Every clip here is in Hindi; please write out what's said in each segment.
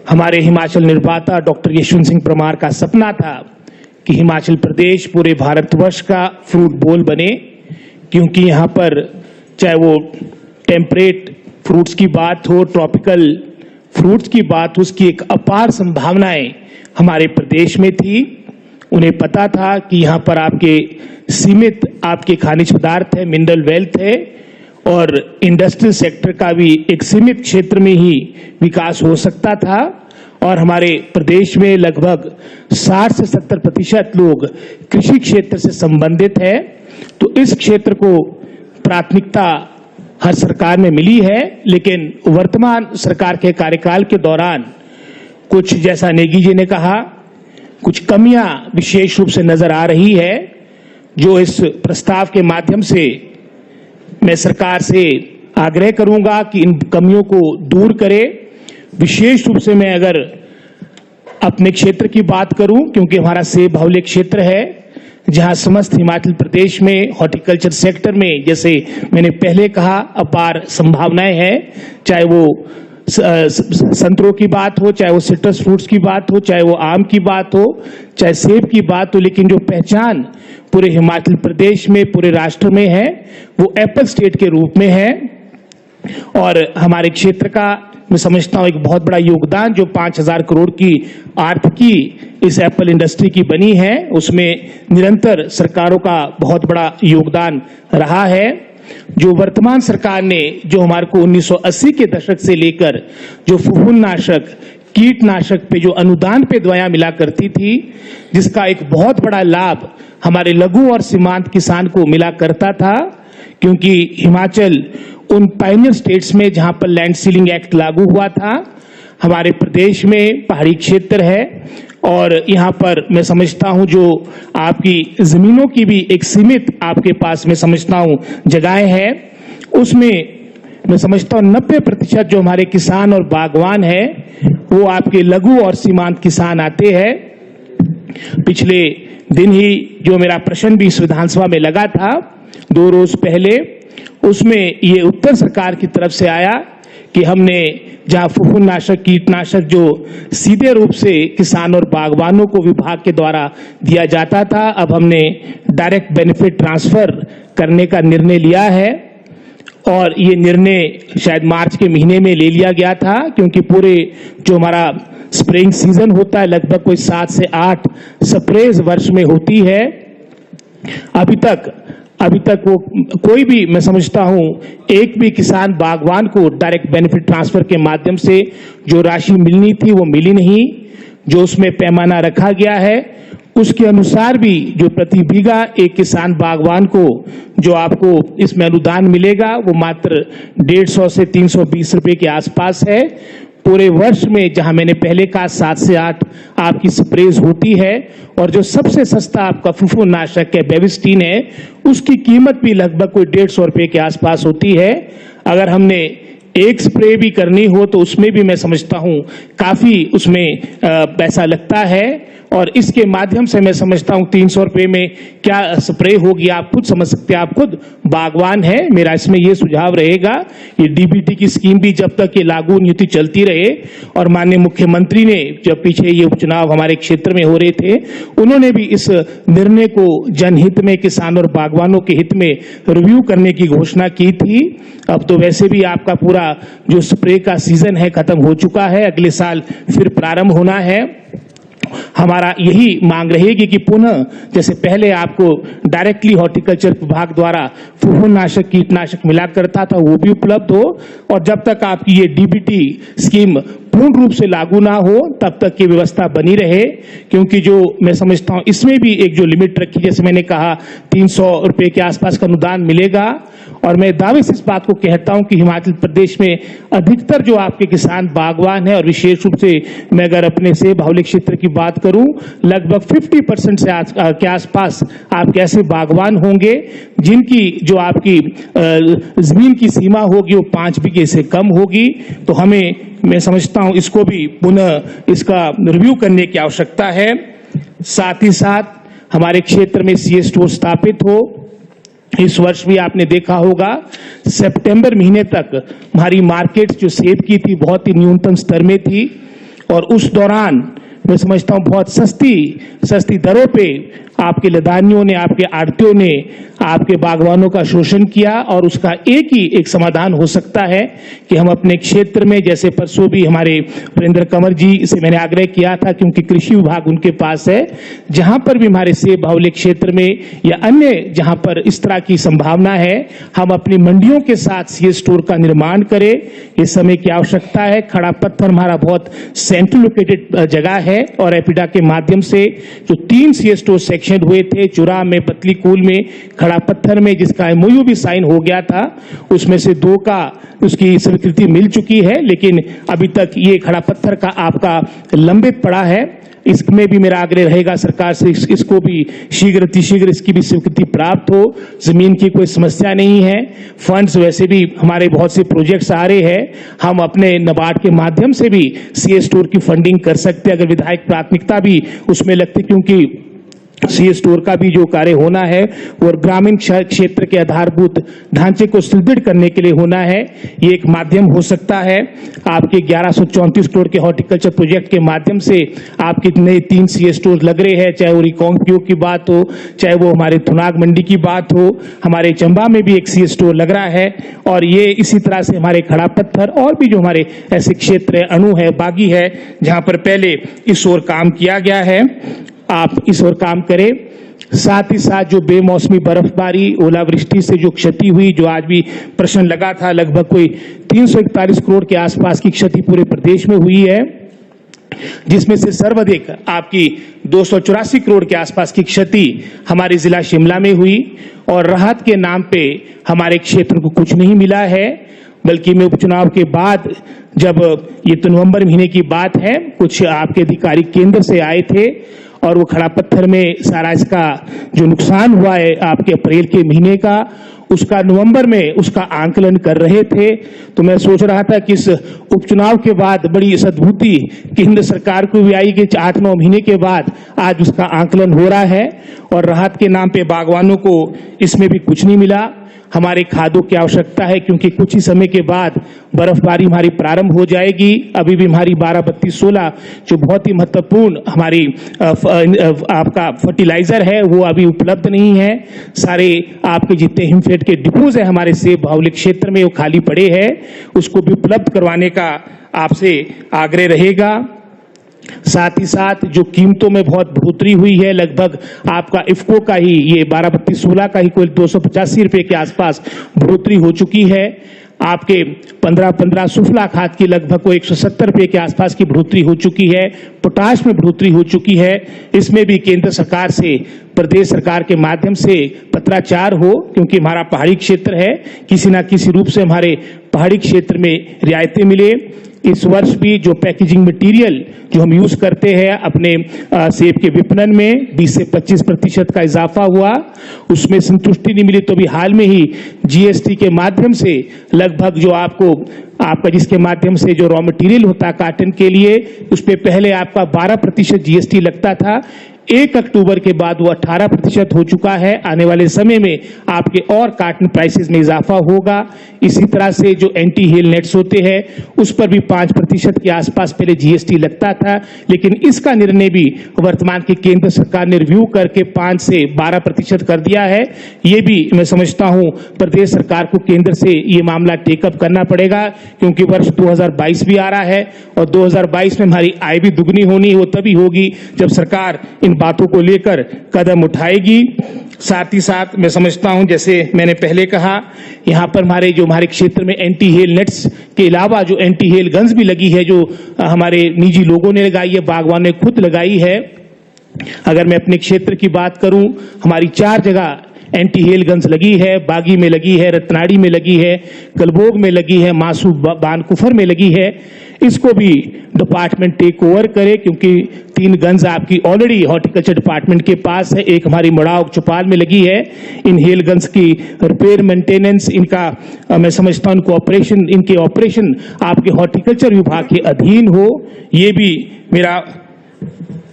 हमारे हिमाचल निर्माता डॉक्टर यशवंत सिंह परमार का सपना था कि हिमाचल प्रदेश पूरे भारतवर्ष का फ्रूट बोल बने, क्योंकि यहाँ पर चाहे वो टेम्परेट फ्रूट्स की बात हो, ट्रॉपिकल फ्रूट्स की बात हो, उसकी एक अपार संभावनाएं हमारे प्रदेश में थी। उन्हें पता था कि यहाँ पर सीमित आपके खनिज पदार्थ है, मिनरल वेल्थ है, और इंडस्ट्रियल सेक्टर का भी एक सीमित क्षेत्र में ही विकास हो सकता था। और हमारे प्रदेश में लगभग 60 से 70% लोग कृषि क्षेत्र से संबंधित है, तो इस क्षेत्र को प्राथमिकता हर सरकार में मिली है। लेकिन वर्तमान सरकार के कार्यकाल के दौरान कुछ, जैसा नेगी जी ने कहा, कुछ कमियां विशेष रूप से नजर आ रही है, जो इस प्रस्ताव के माध्यम से मैं सरकार से आग्रह करूंगा कि इन कमियों को दूर करे। विशेष रूप से मैं अगर अपने क्षेत्र की बात करूं, क्योंकि हमारा सेब बाहुल्य क्षेत्र है, जहां समस्त हिमाचल प्रदेश में हॉर्टिकल्चर सेक्टर में, जैसे मैंने पहले कहा, अपार संभावनाएं हैं। चाहे वो संतरों की बात हो, चाहे वो सिट्रस फ्रूट्स की बात हो, चाहे वो आम की बात हो, चाहे सेब की बात हो, लेकिन जो पहचान पूरे हिमाचल प्रदेश में, पूरे राष्ट्र में है, वो एप्पल स्टेट के रूप में है। और हमारे क्षेत्र का मैं समझता हूं एक बहुत बड़ा योगदान, जो 5,000 करोड़ की आर्थिकी इस एप्पल इंडस्ट्री की बनी है, उसमें निरंतर सरकारों का बहुत बड़ा योगदान रहा है। जो वर्तमान सरकार ने, जो हमारे को 1980 के दशक से लेकर जो फफूंदनाशक, कीटनाशक पे जो अनुदान पे दवाएं मिला करती थी, जिसका एक बहुत बड़ा लाभ हमारे लघु और सीमांत किसान को मिला करता था, क्योंकि हिमाचल उन पायनियर स्टेट्स में जहां पर लैंड सीलिंग एक्ट लागू हुआ था। हमारे प्रदेश में पहाड़ी क्षेत्र है और यहाँ पर मैं समझता हूँ जो आपकी जमीनों की भी एक सीमित आपके पास मैं समझता हूँ जगहें हैं, उसमें मैं समझता हूँ 90% जो हमारे किसान और बागवान है वो आपके लघु और सीमांत किसान आते हैं। पिछले दिन ही जो मेरा प्रश्न भी इस विधानसभा में लगा था 2 रोज पहले, उसमें ये उत्तर सरकार की तरफ से आया कि हमने जहां फफूंदनाशक, कीटनाशक जो सीधे रूप से किसान और बागवानों को विभाग के द्वारा दिया जाता था, अब हमने डायरेक्ट बेनिफिट ट्रांसफर करने का निर्णय लिया है। और ये निर्णय शायद मार्च के महीने में ले लिया गया था, क्योंकि पूरे जो हमारा स्प्रेइंग सीजन होता है, लगभग कोई 7 से 8 स्प्रेज वर्ष में होती है। अभी तक वो कोई भी, मैं समझता हूं, एक भी किसान बागवान को डायरेक्ट बेनिफिट ट्रांसफर के माध्यम से जो राशि मिलनी थी वो मिली नहीं। जो उसमें पैमाना रखा गया है उसके अनुसार भी जो प्रति बीघा एक किसान बागवान को जो आपको इसमें अनुदान मिलेगा वो मात्र 150 से 320 रुपए के आसपास है। पूरे वर्ष में जहां मैंने पहले कहा 7 से 8 आपकी स्प्रेज होती है, और जो सबसे सस्ता आपका फफूंदनाशक है बेविस्टीन है, उसकी कीमत भी लगभग कोई 150 रुपए के आसपास होती है। अगर हमने एक स्प्रे भी करनी हो तो उसमें भी मैं समझता हूं काफी उसमें पैसा लगता है, और इसके माध्यम से मैं समझता हूं 300 रुपए में क्या स्प्रे होगी, आप खुद समझ सकते हैं, आप खुद बागवान है। मेरा इसमें यह सुझाव रहेगा, ये डीबीटी की स्कीम भी जब तक ये लागू नीति चलती रहे, और माननीय मुख्यमंत्री ने जब पीछे ये उपचुनाव हमारे क्षेत्र में हो रहे थे, उन्होंने भी इस निर्णय को जनहित में, किसान और बागवानों के हित में रिव्यू करने की घोषणा की थी। अब तो वैसे भी आपका पूरा जो स्प्रे का सीजन है खत्म हो चुका है, अगले साल फिर प्रारंभ होना है। हमारा यही मांग रहेगी कि पुनः जैसे पहले आपको डायरेक्टली हॉर्टिकल्चर विभाग द्वारा फफूंदनाशक, कीटनाशक मिला करता था, वो भी उपलब्ध हो, और जब तक आपकी ये डीबीटी स्कीम पूर्ण रूप से लागू ना हो तब तक की व्यवस्था बनी रहे। क्योंकि जो मैं समझता हूं इसमें भी एक जो लिमिट रखी, जैसे मैंने कहा 300 रुपए के आसपास का अनुदान मिलेगा, और मैं दावे से इस बात को कहता हूं कि हिमाचल प्रदेश में अधिकतर जो आपके किसान बागवान है, और विशेष रूप से मैं अगर अपने सेब बाहुल्य क्षेत्र की बात करूं, लगभग 50% से के आसपास आपके ऐसे बागवान होंगे जिनकी जो आपकी जमीन की सीमा होगी वो 5 बीघे से कम होगी। तो हमें, मैं समझता हूं, इसको भी पुनः इसका रिव्यू करने की आवश्यकता है। साथ ही साथ हमारे क्षेत्र में सीए स्टोर स्थापित हो। इस वर्ष भी आपने देखा होगा सितंबर महीने तक हमारी मार्केट जो सेब की थी बहुत ही न्यूनतम स्तर में थी, और उस दौरान मैं समझता हूं बहुत सस्ती दरों पे आपके लदानियों ने, आपके आड़तियों ने आपके बागवानों का शोषण किया। और उसका एक समाधान हो सकता है कि हम अपने क्षेत्र में, जैसे परसों भी हमारे वीरेंद्र कंवर जी से मैंने आग्रह किया था, क्योंकि कृषि विभाग उनके पास है, जहां पर भी हमारे सेब बाहुल्य क्षेत्र में या अन्य जहां पर इस तरह की संभावना है, हम अपनी मंडियों के साथ सीए स्टोर का निर्माण करें। इस समय की आवश्यकता है। खड़ा पत्थर हमारा बहुत सेंट्रल लोकेटेड जगह है और एपिडा के माध्यम से जो 3 सीए स्टोर सेक्शन हुए थे, चुरा में, पतलीकूल में, खड़ा पत्थर में, जिसका एमओयू भी साइन हो गया था, उसमें से 2 का उसकी स्वीकृति मिल चुकी है, लेकिन अभी तक ये खड़ा पत्थर का आपका लंबित पड़ा है। इसमें भी मेरा आग्रह रहेगा सरकार से, इसको भी शीघ्र इसकी भी स्वीकृति प्राप्त हो। जमीन की कोई समस्या नहीं है, फंड्स वैसे भी हमारे बहुत से प्रोजेक्ट्स आ रहे हैं, हम अपने नाबार्ड के माध्यम से भी सीए स्टोर की फंडिंग कर सकते हैं अगर विधायक प्राथमिकता भी उसमें लगती, क्योंकि सीए स्टोर का भी जो कार्य होना है और ग्रामीण क्षेत्र के आधारभूत ढांचे को सुदृढ़ करने के लिए होना है। ये एक माध्यम हो सकता है। आपके 1134 करोड़ के हॉर्टिकल्चर प्रोजेक्ट के माध्यम से आपके नए 3 सीए स्टोर लग रहे हैं, चाहे वो रिकॉन्क्यू की बात हो, चाहे वो हमारे थुनाग मंडी की बात हो, हमारे चंबा में भी एक सीए स्टोर लग रहा है। और ये इसी तरह से हमारे खड़ा पत्थर और भी जो हमारे ऐसे क्षेत्र है, अणु है, बागी है, जहां पर पहले इस ओर काम किया गया है, आप इस ओर काम करें। साथ ही साथ जो बेमौसमी बर्फबारी, ओलावृष्टि से जो क्षति हुई, जो आज भी प्रश्न लगा था, लगभग कोई 341 करोड़ के आसपास की क्षति पूरे प्रदेश में हुई है, जिसमें से सर्वाधिक आपकी 284 करोड़ के आसपास की क्षति हमारे जिला शिमला में हुई। और राहत के नाम पे हमारे क्षेत्र को कुछ नहीं मिला है, बल्कि में उपचुनाव के बाद, जब ये तो नवंबर महीने की बात है, कुछ आपके अधिकारी केंद्र से आए थे और वो खड़ा पत्थर में सारा इसका जो नुकसान हुआ है आपके अप्रैल के महीने का, उसका नवंबर में उसका आंकलन कर रहे थे। तो मैं सोच रहा था कि इस उपचुनाव के बाद बड़ी सद्बुद्धि केंद्र सरकार को भी आई कि 8-9 महीने के बाद आज उसका आंकलन हो रहा है और राहत के नाम पे बागवानों को इसमें भी कुछ नहीं मिला। हमारे खादों की आवश्यकता है, क्योंकि कुछ ही समय के बाद बर्फबारी हमारी प्रारंभ हो जाएगी। अभी भी हमारी 12-32-16 जो बहुत ही महत्वपूर्ण हमारी आपका फर्टिलाइजर है वो अभी उपलब्ध नहीं है। सारे आपके जितने हिमफेड के डिपोज है हमारे सेब बाहुल्य क्षेत्र में वो खाली पड़े हैं, उसको भी उपलब्ध करवाने का आपसे आग्रह रहेगा। साथ ही साथ जो कीमतों में बहुत बढ़ोतरी हुई है, लगभग आपका इफ्को का ही ये 12-32-16 का ही कोई 285 रुपए के आसपास बढ़ोतरी हो चुकी है। आपके 15-15 सुफला खाद की लगभग को 170 रुपए के आसपास की बढ़ोतरी हो चुकी है। पोटाश में बढ़ोतरी हो चुकी है। इसमें भी केंद्र सरकार से प्रदेश सरकार के माध्यम से पत्राचार हो, क्योंकि हमारा पहाड़ी क्षेत्र है, किसी ना किसी रूप से हमारे पहाड़ी क्षेत्र में रियायतें मिले। इस वर्ष भी जो पैकेजिंग मटेरियल जो हम यूज करते हैं अपने सेब के विपणन में 20 से 25% का इजाफा हुआ, उसमें संतुष्टि नहीं मिली, तो भी हाल में ही जीएसटी के माध्यम से लगभग जो आपका जिसके माध्यम से जो रॉ मटेरियल होता है काटन के लिए, उस पर पहले आपका 12% जीएसटी लगता था, 1 अक्टूबर के बाद वो 18% हो चुका है। आने वाले समय में आपके और काटन प्राइसेस में इजाफा होगा। इसी तरह से जो एंटी हेल नेट्स होते हैं उस पर भी 5% के आसपास पहले जीएसटी लगता था, लेकिन इसका निर्णय भी वर्तमान की केंद्र सरकार ने रिव्यू करके 5 से 12% कर दिया है। ये भी मैं समझता हूं प्रदेश सरकार को केंद्र से ये मामला टेकअप करना पड़ेगा, क्योंकि वर्ष 2022 भी आ रहा है और 2022 में हमारी आय भी दुगनी होनी, वो तभी होगी जब सरकार इन बातों को लेकर कदम उठाएगी। साथ ही साथ मैं समझता हूं, जैसे मैंने पहले कहा, यहां पर हमारे क्षेत्र में एंटी हेल नेट्स के अलावा जो एंटी हेल गन्स भी लगी है, जो हमारे निजी लोगों ने लगाई है, बागवानों ने खुद लगाई है। अगर मैं अपने क्षेत्र की बात करूं, हमारी 4 जगह एंटी हेल गन्स लगी है, बागी में लगी है, रत्नाड़ी में लगी है, कलबोग में लगी है, मासू बानकुफर में लगी है। इसको भी डिपार्टमेंट टेक ओवर करे, क्योंकि 3 गन्स आपकी ऑलरेडी हॉर्टिकल्चर डिपार्टमेंट के पास है, एक हमारी मड़ाव चौपाल में लगी है। इन हेल गन्स की रिपेयर मेंटेनेंस, इनका मैं समझता हूं इनके ऑपरेशन आपके हॉर्टिकल्चर विभाग के अधीन हो। ये भी मेरा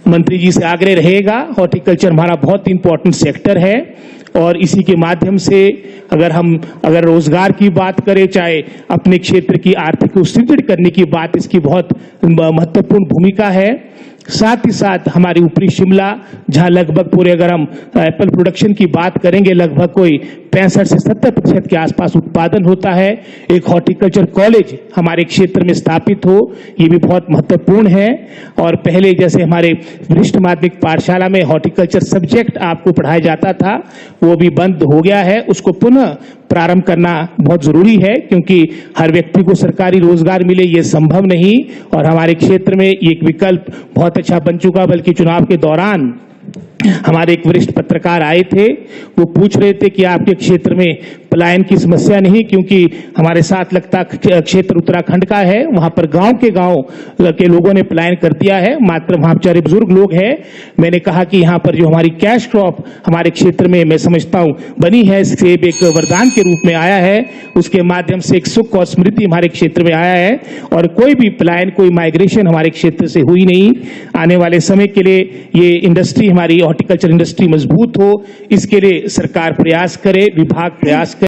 मंत्री जी से आग्रह रहेगा। हॉर्टिकल्चर हमारा बहुत इंपॉर्टेंट सेक्टर है और इसी के माध्यम से अगर रोजगार की बात करें, चाहे अपने क्षेत्र की आर्थिक को सुदृढ़ करने की बात, इसकी बहुत महत्वपूर्ण भूमिका है। साथ ही साथ हमारी ऊपरी शिमला, जहां लगभग पूरे, अगर हम एप्पल प्रोडक्शन की बात करेंगे, लगभग कोई 65 से 70% के आसपास उत्पादन होता है। एक हॉर्टिकल्चर कॉलेज हमारे क्षेत्र में स्थापित हो, ये भी बहुत महत्वपूर्ण है। और पहले जैसे हमारे वरिष्ठ माध्यमिक पाठशाला में हॉर्टिकल्चर सब्जेक्ट आपको पढ़ाया जाता था, वो भी बंद हो गया है। उसको पुनः प्रारंभ करना बहुत जरूरी है, क्योंकि हर व्यक्ति को सरकारी रोजगार मिले ये संभव नहीं। और हमारे क्षेत्र में एक विकल्प बहुत अच्छा बन चुका, बल्कि चुनाव के दौरान हमारे एक वरिष्ठ पत्रकार आए थे, वो पूछ रहे थे कि आपके क्षेत्र में पलायन की समस्या नहीं, क्योंकि हमारे साथ लगता क्षेत्र उत्तराखंड का है, वहां पर गांव के लोगों ने पलायन कर दिया है, मात्र वहां बेचारे बुजुर्ग लोग हैं। मैंने कहा कि यहाँ पर जो हमारी कैश क्रॉप हमारे क्षेत्र में मैं समझता हूँ बनी है, सेब एक वरदान के रूप में आया है, उसके माध्यम से एक सुख और समृद्धि हमारे क्षेत्र में आया है और कोई भी पलायन, कोई माइग्रेशन हमारे क्षेत्र से हुई नहीं। आने वाले समय के लिए ये इंडस्ट्री, हमारी हॉर्टिकल्चर इंडस्ट्री मजबूत हो, इसके लिए सरकार प्रयास करे, विभाग प्रयास करे।